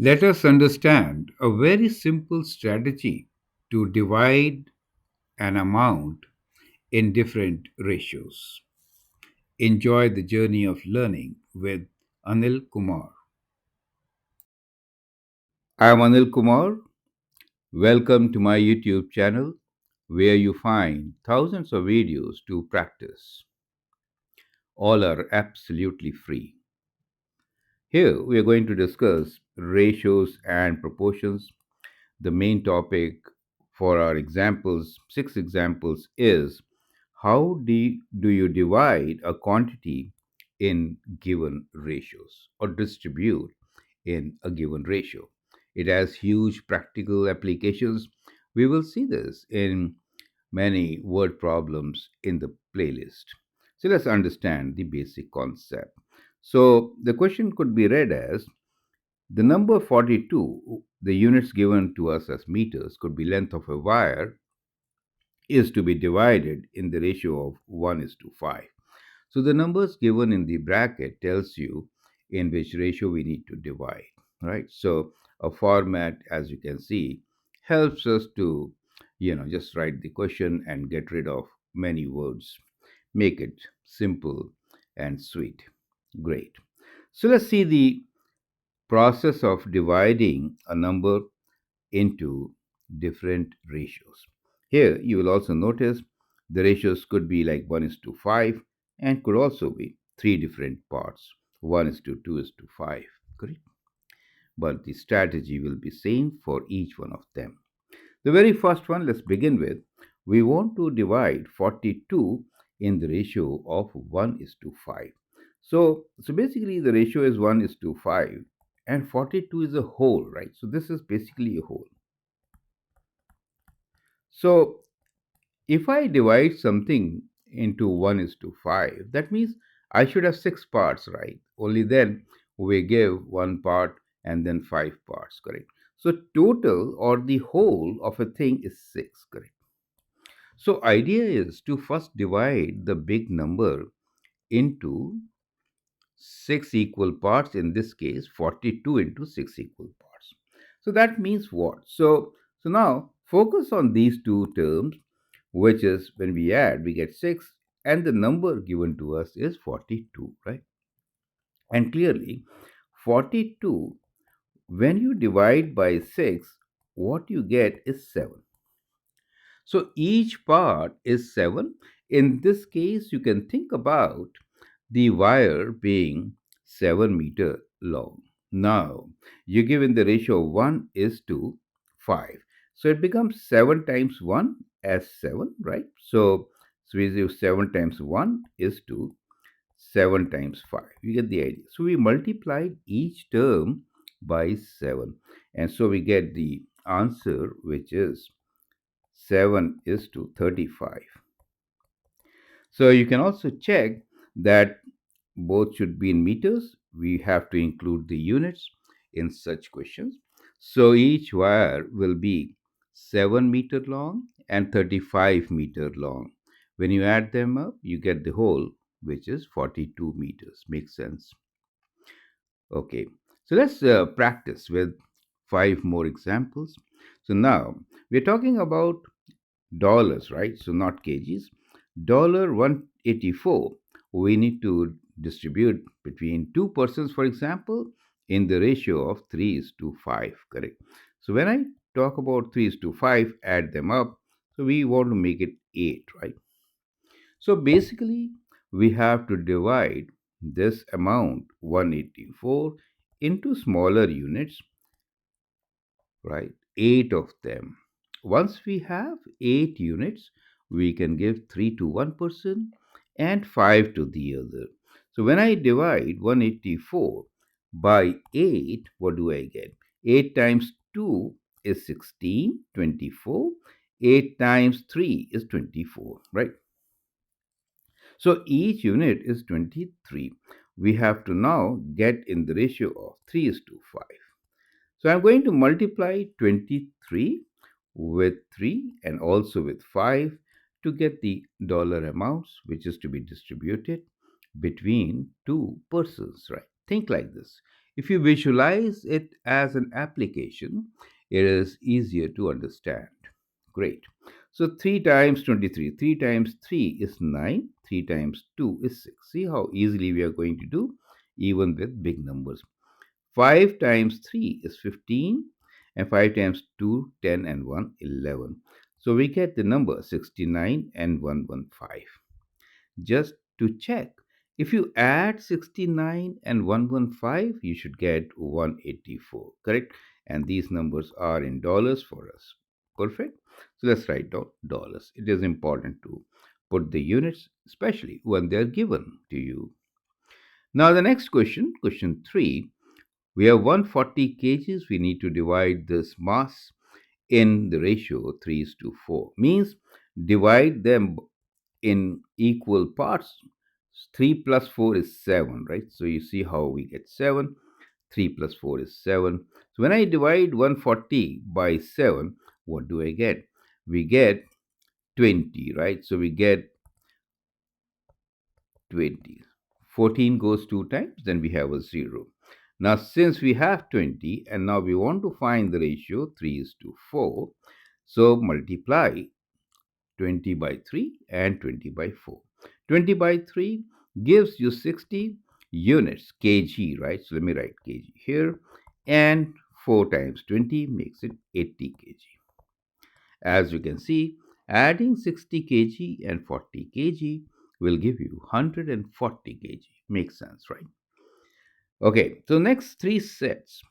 Let us understand a very simple strategy to divide an amount in different ratios. Enjoy the journey of learning with Anil Kumar. I am Anil Kumar. Welcome to my YouTube channel where you find thousands of videos to practice. All are absolutely free. Here we are going to discuss ratios and proportions. The main topic for our examples, 6 examples, is how do you divide a quantity in given ratios or distribute in a given ratio. It has huge practical applications. We will see this in many word problems in the playlist. So let's understand the basic concept. So the question could be read as the number 42, the units given to us as meters, could be length of a wire, is to be divided in the ratio of 1 is to 5. So the numbers given in the bracket tells you in which ratio we need to divide, right? So a format, as you can see, helps us to, just write the question and get rid of many words. Make it simple and sweet. Great. So let's see the process of dividing a number into different ratios. Here you will also notice the ratios could be like 1 is to 5 and could also be three different parts. 1 is to 2 is to 5, correct? But the strategy will be same for each one of them. The very first one, let's begin with. We want to divide 42 in the ratio of 1 is to 5. So basically the ratio is 1 is to 5 and 42 is a whole, right? So this is basically a whole. So if I divide something into 1 is to 5, that means I should have 6 parts, right? Only then we give one part and then 5 parts, correct? So total or the whole of a thing is 6, correct? So idea is to first divide the big number into 6 equal parts, in this case 42 into 6 equal parts. So that means what? So now focus on these two terms, which is when we add, we get 6, and the number given to us is 42, right? And clearly, 42, when you divide by 6, what you get is 7. So each part is 7. In this case, you can think about the wire being 7 meter long. Now, you give in the ratio of 1 is to 5. So it becomes 7 times 1 as 7, right? So we use 7 times 1 is to 7 times 5. You get the idea. So we multiplied each term by 7. And so we get the answer, which is 7 is to 35. So you can also check that both should be in meters. We have to include the units in such questions. So each wire will be 7 meter long and 35 meter long. When you add them up, you get the whole, which is 42 meters. Makes sense? Okay. So let's practice with 5 more examples. So now we're talking about dollars, right? So not kgs. Dollar 184. We need to distribute between two persons, for example, in the ratio of 3 is to 5, correct? So when I talk about 3 is to 5, add them up. So we want to make it 8, right? So basically, we have to divide this amount 184 into smaller units, right? 8 of them. Once we have 8 units, we can give 3 to one person and 5 to the other. So when I divide 184 by 8, what do I get? 8 times 2 is 16, 24. 8 times 3 is 24, right? So each unit is 23. We have to now get in the ratio of 3 is to 5. So I'm going to multiply 23 with 3 and also with 5 to get the dollar amounts which is to be distributed between two persons, right? Think like this. If you visualize it as an application, it is easier to understand. Great. So 3 times 23, 3 times 3 is 9, 3 times 2 is 6. See how easily we are going to do even with big numbers. 5 times 3 is 15, and 5 times 2, 10, and 1, 11. So we get the number 69 and 115. Just to check, if you add 69 and 115, you should get 184, correct? And these numbers are in dollars for us. Perfect. So let's write down dollars. It is important to put the units, especially when they are given to you. Now, the next question, question 3. We have 140 kgs. We need to divide this mass in the ratio 3 is to 4. Means divide them in equal parts. 3 plus 4 is 7, right? So you see how we get 7. 3 plus 4 is 7. So when I divide 140 by 7, what do I get? We get 20, right? So we get 20. 14 goes 2 times, then we have a 0. Now, since we have 20 and now we want to find the ratio 3 is to 4, so multiply 20 by 3 and 20 by 4. 20 by 3 gives you 60 units, kg, right? So let me write kg here. And 4 times 20 makes it 80 kg. As you can see, adding 60 kg and 40 kg will give you 140 kg. Makes sense, right? Okay, so next three sets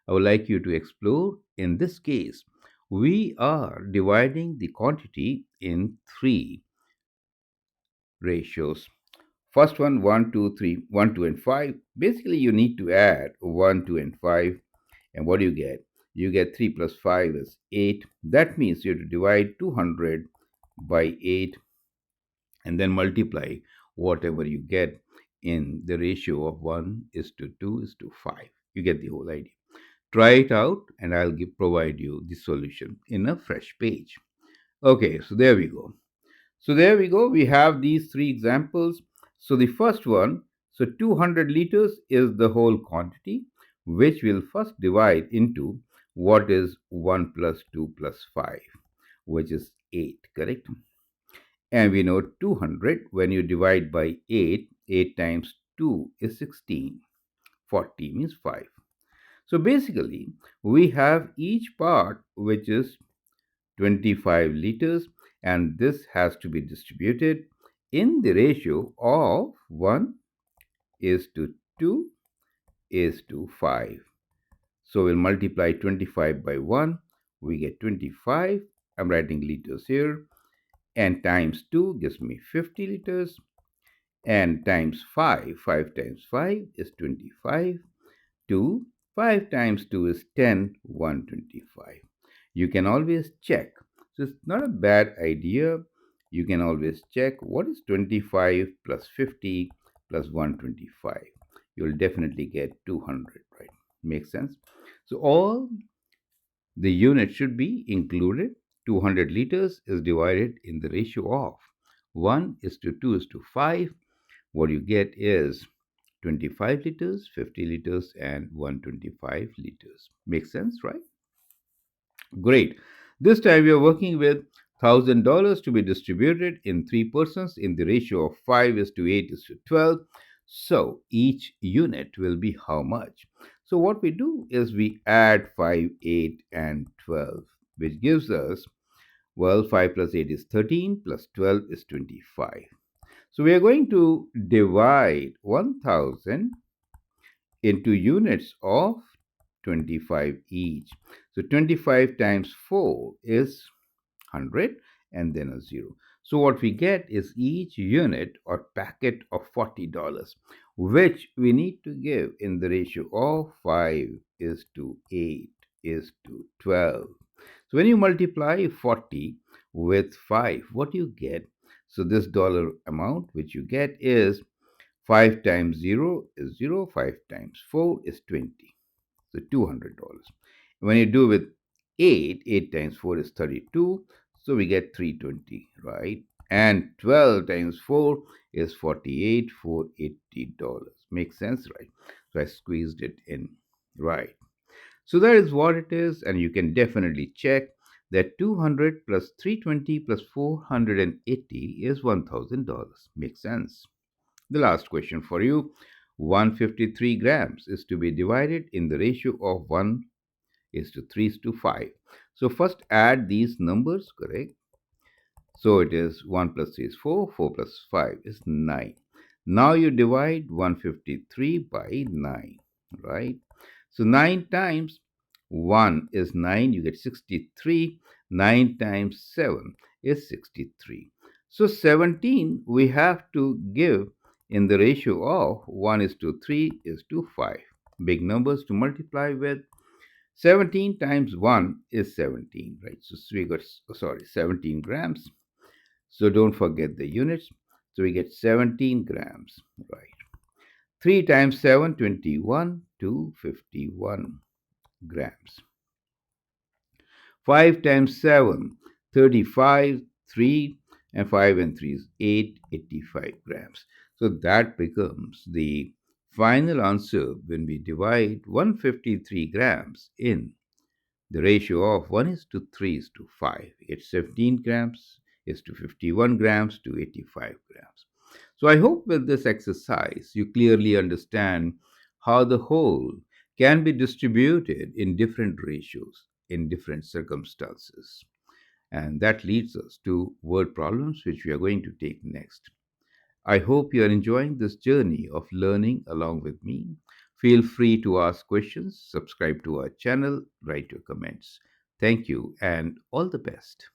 I would like you to explore. In this case, we are dividing the quantity in three ratios. First one, 1, 2, 3, 1, 2, and 5. Basically, you need to add 1, 2, and 5. And what do you get? You get 3 plus 5 is 8. That means you have to divide 200 by 8 and then multiply whatever you get in the ratio of 1 is to 2 is to 5. You get the whole idea. Try it out and I'll provide you the solution in a fresh page. Okay, so there we go. So there we go. We have these three examples. So the first one, so 200 liters is the whole quantity, which we'll first divide into what is 1 plus 2 plus 5, which is 8, correct? And we know 200, when you divide by 8, 8 times 2 is 16. 40 means 5. So basically, we have each part which is 25 liters, and this has to be distributed in the ratio of 1 is to 2 is to 5. So we'll multiply 25 by 1, we get 25. I'm writing liters here, and times 2 gives me 50 liters, and times 5, 5 times 5 is 25. 2, 5 times 2 is 10, 125. You can always check. So it's not a bad idea. You can always check what is 25 plus 50 plus 125. You'll definitely get 200, right? Makes sense? So all the units should be included. 200 liters is divided in the ratio of 1 is to 2 is to 5. What you get is 25 liters, 50 liters, and 125 liters. Makes sense, right? Great. This time we are working with $1,000 to be distributed in three persons in the ratio of 5 is to 8 is to 12. So each unit will be how much? So what we do is we add 5, 8, and 12, which gives us, well, 5 plus 8 is 13, plus 12 is 25. So we are going to divide 1000 into units of 25 each. So 25 times 4 is 100 and then a 0. So what we get is each unit or packet of $40, which we need to give in the ratio of 5 is to 8 is to 12. So when you multiply 40 with 5, what do you get? So this dollar amount which you get is 5 times 0 is 0, 5 times 4 is 20. So $200. When you do with 8, 8 times 4 is 32, so we get 320, right? And 12 times 4 is 48 for $80. Makes sense, right? So I squeezed it in, right? So that is what it is, and you can definitely check that 200 plus 320 plus 480 is $1,000. Makes sense. The last question for you: 153 grams is to be divided in the ratio of 1 is to 3 is to 5. So first add these numbers, correct? So it is 1 plus 3 is 4, 4 plus 5 is 9. Now you divide 153 by 9, right? So 9 times 1 is 9, you get 63. 9 times 7 is 63. So 17 we have to give in the ratio of 1 is to 3 is to 5. Big numbers to multiply with. 17 times 1 is 17, right? So we got, 17 grams. So don't forget the units. So we get 17 grams, right? 3 times 7, 21 to 51 grams. 5 times 7, 35, 3, and 5 and 3 is 8, 85 grams. So that becomes the final answer when we divide 153 grams in the ratio of 1 is to 3 is to 5. It's 17 grams is to 51 grams to 85 grams. So I hope with this exercise you clearly understand how the whole can be distributed in different ratios in different circumstances. And that leads us to word problems, which we are going to take next. I hope you are enjoying this journey of learning along with me. Feel free to ask questions, subscribe to our channel, write your comments. Thank you, and all the best.